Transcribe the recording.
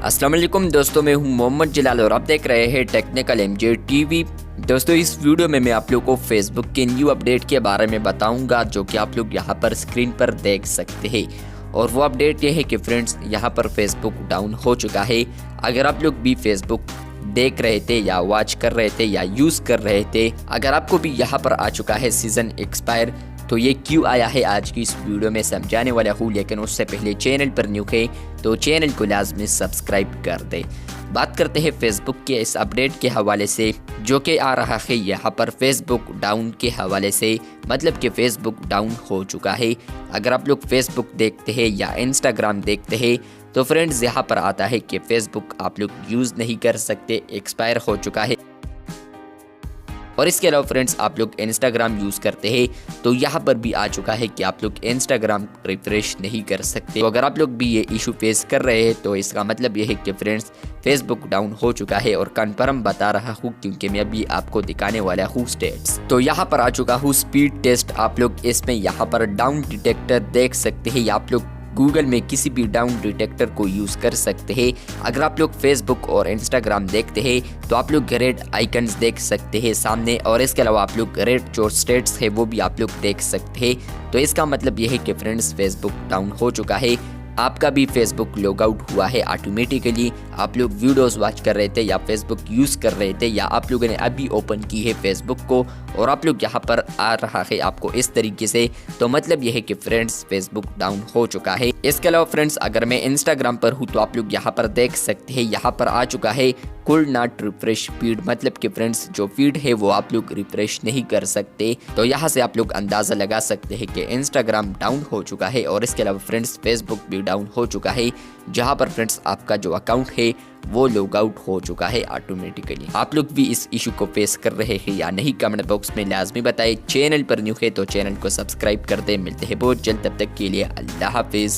अस्सलाम वालेकुम दोस्तों, मैं हूं मोहम्मद जलाल और आप देख रहे हैं टेक्निकल एमजे टीवी। दोस्तों, इस वीडियो में मैं आप लोगों को फेसबुक के न्यू अपडेट के बारे में बताऊंगा जो कि आप लोग यहां पर स्क्रीन पर देख सकते हैं। और वो अपडेट ये है कि फ्रेंड्स यहां पर फेसबुक डाउन हो चुका है। अगर आप लोग भी फेसबुक देख रहे थे या वॉच कर रहे थे या यूज़ कर रहे थे, अगर आपको भी यहाँ पर आ चुका है सीज़न एक्सपायर, तो ये क्यों आया है आज की इस वीडियो में समझाने वाला हूँ। लेकिन उससे पहले चैनल पर न्यू है तो चैनल को लाजमी सब्सक्राइब कर दे। बात करते हैं फेसबुक के इस अपडेट के हवाले से जो कि आ रहा है यहाँ पर फेसबुक डाउन के हवाले से, मतलब कि फेसबुक डाउन हो चुका है। अगर आप लोग फेसबुक देखते हैं या इंस्टाग्राम देखते हैं तो फ्रेंड्स यहाँ पर आता है कि फेसबुक आप लोग यूज़ नहीं कर सकते, एक्सपायर हो चुका है। और इसके अलावा फ्रेंड्स आप लोग इंस्टाग्राम यूज़ करते हैं तो यहाँ पर भी आ चुका है कि आप लोग इंस्टाग्राम रिफ्रेश नहीं कर सकते। तो अगर आप लोग भी ये इशू फेस कर रहे हैं तो इसका मतलब ये है कि फ्रेंड्स फेसबुक डाउन हो चुका है। और कन्फर्म बता रहा हूँ क्योंकि मैं अभी आपको दिखाने वाला हूँ स्टेट्स। तो यहाँ पर आ चुका हूँ स्पीड टेस्ट। आप लोग इसमें यहाँ पर डाउन डिटेक्टर देख सकते हैं या आप लोग गूगल में किसी भी डाउन डिटेक्टर को यूज़ कर सकते हैं। अगर आप लोग फेसबुक और इंस्टाग्राम देखते हैं तो आप लोग रेड आइकन्स देख सकते हैं सामने, और इसके अलावा आप लोग रेड जो स्टेट्स है वो भी आप लोग देख सकते हैं। तो इसका मतलब ये है कि फ्रेंड्स फेसबुक डाउन हो चुका है। आपका भी फेसबुक लॉग आउट हुआ है ऑटोमेटिकली। आप लोग वीडियोस वॉच कर रहे थे या फेसबुक यूज़ कर रहे थे या आप लोगों ने अभी ओपन की है फेसबुक को और आप लोग यहाँ पर आ रहा है आपको इस तरीके से, तो मतलब यह है कि फ्रेंड्स फेसबुक डाउन हो चुका है। इसके अलावा फ्रेंड्स अगर मैं इंस्टाग्राम पर हूँ तो आप लोग यहाँ पर देख सकते हैं, यहाँ पर आ चुका है कुड नॉट रिफ्रेश फीड, मतलब कि फ्रेंड्स जो फीड है वो आप लोग रिफ्रेश नहीं कर सकते। तो यहाँ से आप लोग अंदाज़ा लगा सकते हैं कि इंस्टाग्राम डाउन हो चुका है। और इसके अलावा फ्रेंड्स फेसबुक भी डाउन हो चुका है, जहाँ पर फ्रेंड्स आपका जो अकाउंट है वो लॉग आउट हो चुका है ऑटोमेटिकली। आप लोग भी इस इशू को फेस कर रहे हैं या नहीं, कमेंट बॉक्स में लाजमी बताएं। चैनल पर न्यू है तो चैनल को सब्सक्राइब कर दे। मिलते हैं बहुत जल्द, तब तक के लिए अल्लाह हाफिज।